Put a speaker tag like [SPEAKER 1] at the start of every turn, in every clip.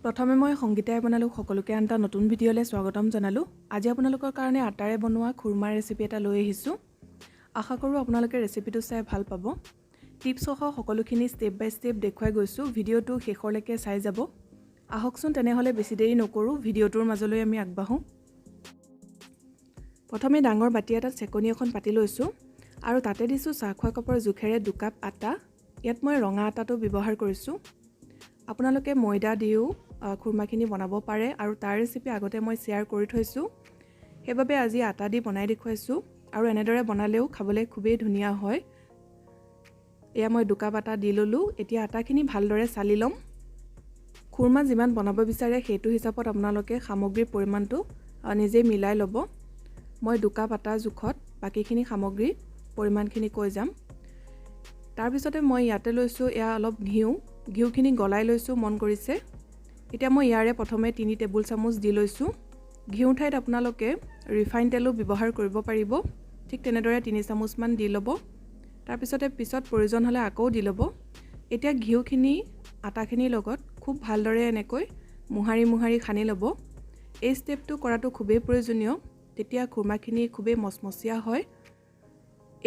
[SPEAKER 1] প্ৰথমে মই সংগীতাই বনালো সকলোকে আনটা নতুন ভিডিঅ'লৈ স্বাগতম জনালো। আজি আপোনালোকৰ কাৰণে আটাৰে বনোৱা খুৰমা ৰেচিপি এটা লৈ আহিছো। আশা কৰোঁ আপোনালোকে ৰেচিপিটো চাই ভাল পাব। টিপছ সহ সকলোখিনি ষ্টেপ বাই ষ্টেপ দেখুৱাই গৈছো। ভিডিঅ'টো শেষলৈকে চাই যাব। আহকচোন তেনেহলে বেছি দেৰি নকৰো, ভিডিঅ'টোৰ মাজলৈ আমি আগবাঢ়ো। প্ৰথমে ডাঙৰ বাটি এটাত চেকনি এখন পাতি লৈছো আৰু তাতে দিছো চাহ খোৱা কাপৰ জোখেৰে 2 কাপ আটা। ইয়াত মই ৰঙা আটাটো ব্যৱহাৰ কৰিছো। আপোনালোকে ময়দা দিও খুৰমাখিনি বনাব পাৰে আৰু তাৰ ৰেচিপি আগতে মই শেয়াৰ কৰি থৈছো। সেইবাবে আজি আটা দি বনাই দেখুৱাইছো আৰু এনেদৰে বনালেও খাবলৈ খুবেই ধুনীয়া হয়। এয়া মই 2 কাপ আটা দি ললো। এতিয়া আটাখিনি ভালদৰে চালি লম। খুৰমা যিমান বনাব বিচাৰে সেইটো হিচাপত আপোনালোকে সামগ্ৰীৰ পৰিমাণটো নিজে মিলাই ল'ব। মই 2 কাপ আটা জোখত বাকিখিনি সামগ্ৰী পৰিমাণখিনি কৈ যাম। তাৰ পিছতে মই ইয়াতে লৈছো এয়া অলপ ঘিউখিনি গলাই লৈছো মন কৰিছে। এতিয়া মই ইয়াৰে প্ৰথমে 3 টেবুল চামুচ দি লৈছো। ঘিউ ঠাইত আপোনালোকে ৰিফাইন তেলো ব্যৱহাৰ কৰিব পাৰিব। ঠিক তেনেদৰে 3 চামুচ মান দি ল'ব। তাৰ পিছতে প্ৰয়োজন হ'লে আকৌ দি ল'ব। এতিয়া ঘিউখিনি আটাখিনিৰ লগত খুব ভালদৰে এনেকৈ মুহাৰি খানি ল'ব। এই ষ্টেপটো কৰাটো খুবেই প্ৰয়োজনীয়, তেতিয়া খুৰমাখিনি খুবেই মচমচীয়া হয়।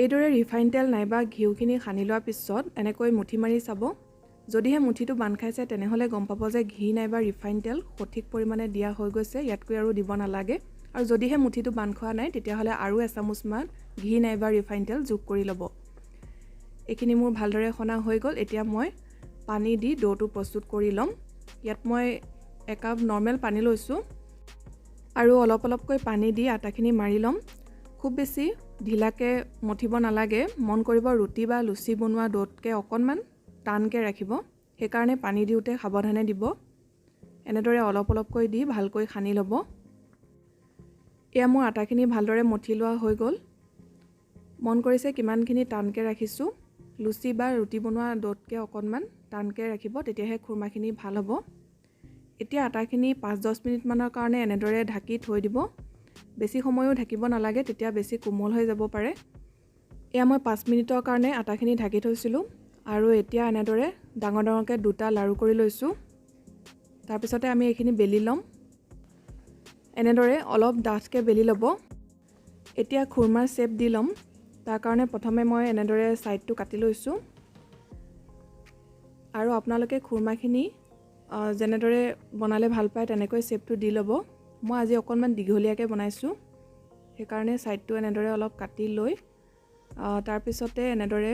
[SPEAKER 1] এইদৰে ৰিফাইন তেল নাইবা ঘিউখিনি খানি লোৱাৰ পিছত এনেকৈ মুঠি মাৰি চাব। যদিহে মুঠিটো বান্ধ খাইছে তেনেহলে গম পাব যে ঘি নাইবা ৰিফাইন তেল সঠিক পৰিমাণে দিয়া হৈ গৈছে, ইয়াতকৈ আৰু দিব নালাগে। আৰু যদিহে মুঠিটো বান্ধ খোৱা নাই তেতিয়াহলে আৰু এচামুচ মান ঘি নাইবা ৰিফাইন তেল যোগ কৰি ল'ব। এইখিনি মোৰ ভালদৰে খনা হৈ গ'ল। এতিয়া মই পানী দি ডোটো প্ৰস্তুত কৰি ল'ম। ইয়াত মই 1 কাপ নৰ্মেল পানী লৈছো আৰু অলপকৈ পানী দি আটাখিনি মাৰি ল'ম। খুব বেছি ঢিলাকে মঠিব নালাগে। মন কৰিব ৰুটি বা লুচি বনোৱা ডোতকৈ অকণমান টানকৈ ৰাখিব। সেইকাৰণে পানী দিওঁতে সাৱধানে দিব। এনেদৰে অলপকৈ দি ভালকৈ খানি ল'ব। এয়া মোৰ আটাখিনি ভালদৰে মঠি লোৱা হৈ গ'ল। মন কৰিছে কিমানখিনি টানকৈ ৰাখিছোঁ। লুচি বা ৰুটি বনোৱা ডোতকৈ অকণমান টানকৈ ৰাখিব, তেতিয়াহে খুৰমাখিনি ভাল হ'ব। এতিয়া আটাখিনি 5-10 মিনিটমানৰ কাৰণে এনেদৰে ঢাকি থৈ দিব। বেছি সময়ো ঢাকিব নালাগে, তেতিয়া বেছি কোমল হৈ যাব পাৰে। এয়া মই 5 মিনিটৰ কাৰণে আটাখিনি ঢাকি থৈছিলোঁ আৰু এতিয়া এনেদৰে ডাঙৰকৈ 2টা লাৰু কৰি লৈছোঁ। তাৰপিছতে আমি এইখিনি বেলি ল'ম। এনেদৰে অলপ ডাঠকৈ বেলি ল'ব। এতিয়া খুৰমাৰ শ্বেপ দি ল'ম। তাৰ কাৰণে প্ৰথমে মই এনেদৰে সাইডটো কাটি লৈছোঁ আৰু আপোনালোকে খুৰমাখিনি যেনেদৰে বনালে ভাল পায় তেনেকৈ শ্বেপটো দি ল'ব। মই আজি অকণমান দীঘলীয়াকৈ বনাইছোঁ, সেইকাৰণে সাইডটো এনেদৰে অলপ কাটি লৈ তাৰপিছতে এনেদৰে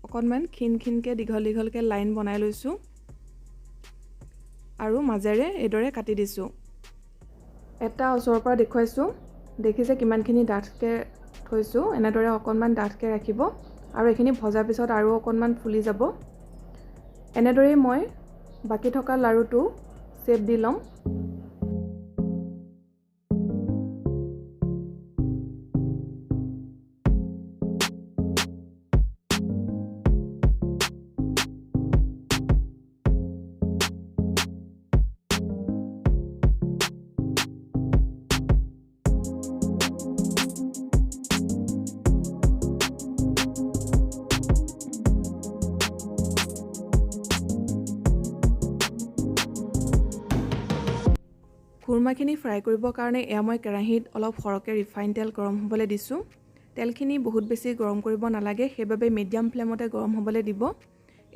[SPEAKER 1] অকণমান ক্ষীণকৈ দীঘলকৈ লাইন বনাই লৈছোঁ আৰু মাজেৰে এইদৰে কাটি দিছোঁ। এটা ওচৰৰ পৰা দেখুৱাইছোঁ, দেখিছে কিমানখিনি ডাঠকৈ থৈছোঁ। এনেদৰে অকণমান ডাঠকৈ ৰাখিব আৰু এইখিনি ভজাৰ পিছত আৰু অকণমান ফুলি যাব। এনেদৰেই মই বাকি থকা লাৰুটো শ্বেপ দি ল'ম। খুৰমাখিনি ফ্ৰাই কৰিবৰ কাৰণে এয়া মই কেৰাহীত অলপ সৰহকৈ ৰিফাইন তেল গৰম হ'বলৈ দিছোঁ। তেলখিনি বহুত বেছি গৰম কৰিব নালাগে, সেইবাবে মিডিয়াম ফ্লেমতে গৰম হ'বলৈ দিব।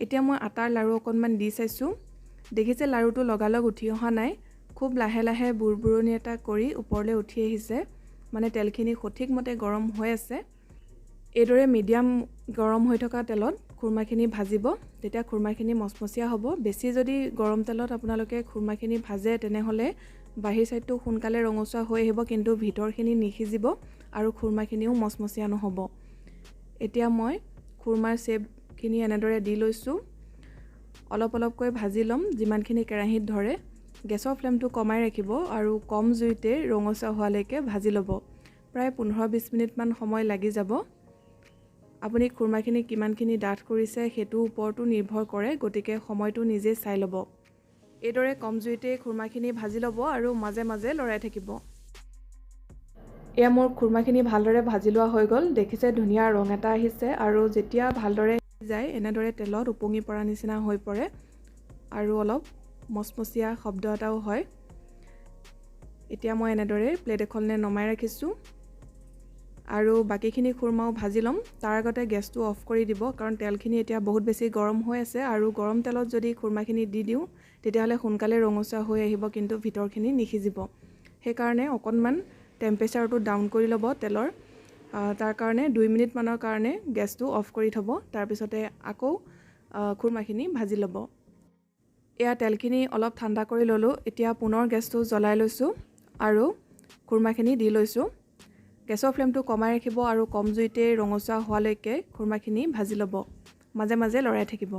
[SPEAKER 1] এতিয়া মই আটাৰ লাৰু অকণমান দি চাইছোঁ। দেখিছে লাৰুটো লগালগ উঠি অহা নাই, খুব লাহে বুৰবুৰণি এটা কৰি ওপৰলৈ উঠি আহিছে, মানে তেলখিনি সঠিকমতে গৰম হৈ আছে। এইদৰে মিডিয়াম গৰম হৈ থকা তেলত খুৰমাখিনি ভাজিব, তেতিয়া খুৰমাখিনি মচমচীয়া হ'ব। বেছি যদি গৰম তেলত আপোনালোকে খুৰমাখিনি ভাজে তেনেহ'লে বাহিৰ সাইডটো সোনকালে ৰঙচুৱা হৈ আহিব, কিন্তু ভিতৰখিনি নিসিজিব আৰু খুৰমাখিনিও মচমচীয়া নহ'ব। এতিয়া মই খুৰমাৰ শ্বেপখিনি এনেদৰে দি লৈছোঁ। অলপকৈ ভাজি ল'ম যিমানখিনি কেৰাহীত ধৰে। গেছৰ ফ্লেমটো কমাই ৰাখিব আৰু কম জুইতে ৰঙচুৱা হোৱালৈকে ভাজি ল'ব। প্ৰায় 15-20 মিনিটমান সময় লাগি যাব। আপুনি খুৰমাখিনি কিমানখিনি ডাঠ কৰিছে সেইটোৰ ওপৰতো নিৰ্ভৰ কৰে, গতিকে সময়টো নিজে চাই ল'ব। এইদৰে কম জুইতে খুৰমাখিনি ভাজি ল'ব আৰু মাজে লৰাই থাকিব। এয়া মোৰ খুৰমাখিনি ভালদৰে ভাজি লোৱা হৈ গ'ল। দেখিছে ধুনীয়া ৰং এটা আহিছে আৰু যেতিয়া ভালদৰে যায় এনেদৰে তেলত উপঙি পৰা নিচিনা হৈ পৰে আৰু অলপ মচমচীয়া শব্দ এটাও হয় এতিয়া মই এনেদৰে প্লেট এখনলে নমাই ৰাখিছোঁ আৰু বাকিখিনি খুৰমাও ভাজি লম তাৰ আগতে গেছটো অফ কৰি দিব কাৰণ তেলখিনি এতিয়া বহুত বেছি গৰম হৈ আছে আৰু গৰম তেলত যদি খুৰমাখিনি দি দিওঁ তেতিয়াহ'লে সোনকালে ৰঙচুৱা হৈ আহিব কিন্তু ভিতৰখিনি নিসিজিব সেইকাৰণে অকণমান টেম্পাৰেচাৰটো ডাউন কৰি ল'ব তেলৰ তাৰ কাৰণে 2 মিনিট মানৰ কাৰণে গেছটো অফ কৰি থ'ব তাৰপিছতে আকৌ খুৰমাখিনি ভাজি ল'ব এয়া তেলখিনি অলপ ঠাণ্ডা কৰি ল'লোঁ এতিয়া পুনৰ গেছটো জ্বলাই লৈছোঁ আৰু খুৰমাখিনি দি লৈছোঁ গেছৰ ফ্লেমটো কমাই ৰাখিব আৰু কম জুইতে ৰঙচুৱা হোৱালৈকে খুৰমাখিনি ভাজি ল'ব মাজে মাজে লৰাই থাকিব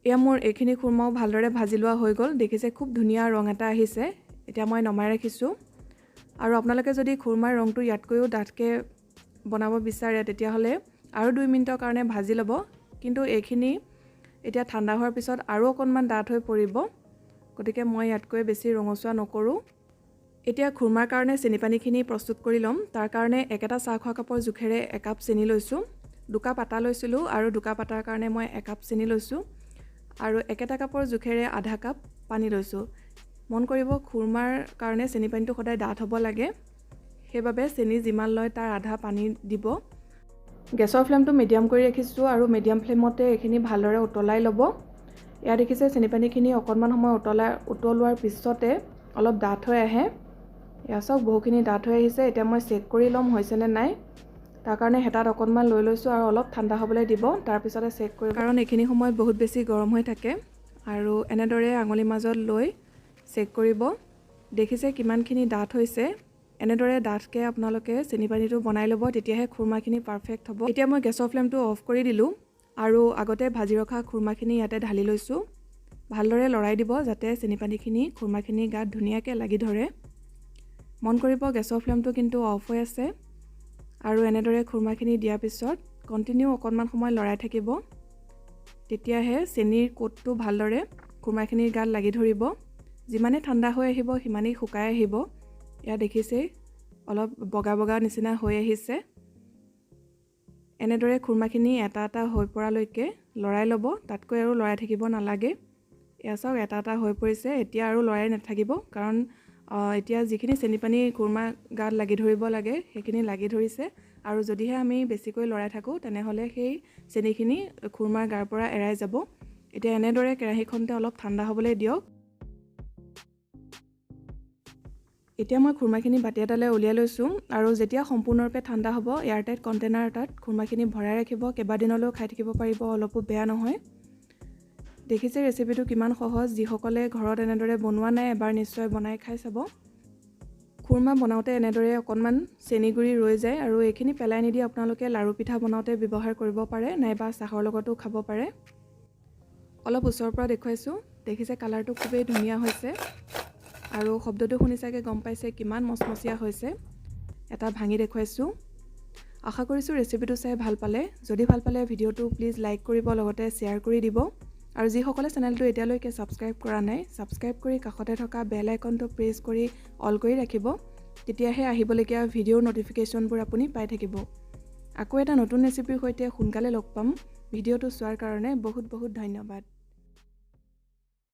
[SPEAKER 1] এয়া মোৰ এইখিনি খুৰমাও ভালদৰে ভাজি লোৱা হৈ গ'ল দেখিছে খুব ধুনীয়া ৰং এটা আহিছে এতিয়া মই নমাই ৰাখিছোঁ আৰু আপোনালোকে যদি খুৰমাৰ ৰংটো ইয়াতকৈও ডাঠকৈ বনাব বিচাৰে তেতিয়াহ'লে আৰু 2 মিনিটৰ কাৰণে ভাজি ল'ব কিন্তু এইখিনি এতিয়া ঠাণ্ডা হোৱাৰ পিছত আৰু অকণমান ডাঠ হৈ পৰিব গতিকে মই ইয়াতকৈ বেছি ৰঙচুৱা নকৰোঁ এতিয়া খুৰমাৰ কাৰণে চেনি পানীখিনি প্ৰস্তুত কৰি ল'ম তাৰ কাৰণে একেটা চাহ খোৱা কাপৰ জোখেৰে 1 কাপ চেনি লৈছোঁ 2 কাপ আটা লৈছিলোঁ আৰু 2 কাপ আটাৰ কাৰণে মই 1 কাপ চেনি লৈছোঁ আৰু একেটা কাপৰ জোখেৰে আধা কাপ পানী লৈছোঁ মন কৰিব খুৰমাৰ কাৰণে চেনি পানীটো সদায় ডাঠ হ'ব লাগে সেইবাবে চেনি যিমান লয় তাৰ আধা পানী দিব গেছৰ ফ্লেমটো মিডিয়াম কৰি ৰাখিছোঁ আৰু মিডিয়াম ফ্লেমতে এইখিনি ভালদৰে উতলাই ল'ব এয়া দেখিছে চেনি পানীখিনি অকণমান সময় উতলোৱাৰ পিছতে অলপ ডাঠ হৈ আহে এয়া চাওক বহুখিনি ডাঠ হৈ আহিছে এতিয়া মই চেক কৰি ল'ম হৈছেনে নাই তাৰ কাৰণে হেতাত অকণমান লৈ লৈছোঁ আৰু অলপ ঠাণ্ডা হ'বলৈ দিব তাৰপিছতে চেক কৰিব কাৰণ এইখিনি সময়ত বহুত বেছি গৰম হৈ থাকে আৰু এনেদৰে আঙুলিৰ মাজত লৈ চেক কৰিব দেখিছে কিমানখিনি ডাঠ হৈছে এনেদৰে ডাঠকৈ আপোনালোকে চেনি পানীটো বনাই ল'ব তেতিয়াহে খুৰমাখিনি পাৰফেক্ট হ'ব এতিয়া মই গেছৰ ফ্লেমটো অফ কৰি দিলোঁ আৰু আগতে ভাজি ৰখা খুৰমাখিনি ইয়াতে ঢালি লৈছোঁ ভালদৰে লৰাই দিব যাতে চেনি পানীখিনি খুৰমাখিনিৰ গাত ধুনীয়াকৈ লাগি ধৰে মন কৰিব গেছৰ ফ্লেমটো কিন্তু অফ হৈ আছে আৰু এনেদৰে খুৰমাখিনি দিয়াৰ পিছত কণ্টিনিউ অকণমান সময় লৰাই থাকিব তেতিয়াহে চেনিৰ কোটটো ভালদৰে খুৰমাখিনিৰ গাত লাগি ধৰিব যিমানে ঠাণ্ডা হৈ আহিব সিমানেই শুকাই আহিব এয়া দেখিছে অলপ বগা বগা নিচিনা হৈ আহিছে এনেদৰে খুৰমাখিনি এটা এটা হৈ পৰালৈকে লৰাই ল'ব তাতকৈ আৰু লৰাই থাকিব নালাগে এয়া চাওক এটা এটা হৈ পৰিছে এতিয়া আৰু লৰাই নাথাকিব কাৰণ এতিয়া যিখিনি চেনি পানী খুৰমা গাত লাগি ধৰিব লাগে সেইখিনি লাগি ধৰিছে আৰু যদিহে আমি বেছিকৈ লৰাই থাকোঁ তেনেহ'লে সেই চেনিখিনি খুৰমাৰ গাৰ পৰা এৰাই যাব এতিয়া এনেদৰে কেৰাহীখনতে অলপ ঠাণ্ডা হ'বলৈ দিয়ক এতিয়া মই খুৰমাখিনি বাতি এটালৈ উলিয়াই লৈছোঁ আৰু যেতিয়া সম্পূৰ্ণৰূপে ঠাণ্ডা হ'ব এয়াৰটাইট কণ্টেইনাৰ এটাত খুৰমাখিনি ভৰাই ৰাখিব কেইবাদিনলৈও খাই থাকিব পাৰিব অলপো বেয়া নহয় দেখিছে ৰেচিপিটো কিমান সহজ যিসকলে ঘৰত এনেদৰে বনোৱা নাই এবাৰ নিশ্চয় বনাই খাই চাব খুৰমা বনাওঁতে এনেদৰে অকণমান চেনি গুড়ি ৰৈ যায় আৰু এইখিনি পেলাই নিদি আপোনালোকে লাড়ু পিঠা বনাওঁতে ব্যৱহাৰ কৰিব পাৰে নাইবা চাহৰ লগতো খাব পাৰে অলপ ওচৰৰ পৰা দেখুৱাইছোঁ দেখিছে কালাৰটো খুবেই ধুনীয়া হৈছে আৰু শব্দটো শুনি চাগে গম পাইছে কিমান মচমচীয়া হৈছে এটা ভাঙি দেখুৱাইছোঁ আশা কৰিছোঁ ৰেচিপিটো চাই ভাল পালে যদি ভাল পালে ভিডিঅ'টো প্লিজ লাইক কৰিব লগতে শ্বেয়াৰ কৰি দিব আৰু যিসকলে চেনেলটো এতিয়ালৈকে ছাবস্ক্ৰাইব কৰা নাই ছাবস্ক্ৰাইব কৰি কাষতে থকা বেল আইকনটো প্ৰেছ কৰি অল কৰি ৰাখিব তেতিয়াহে আহিবলগীয়া ভিডিঅ'ৰ নটিফিকেশ্যনবোৰ আপুনি পাই থাকিব আকৌ এটা নতুন ৰেচিপিৰ সৈতে সোনকালে লগ পাম ভিডিঅ'টো চোৱাৰ কাৰণে বহুত বহুত ধন্যবাদ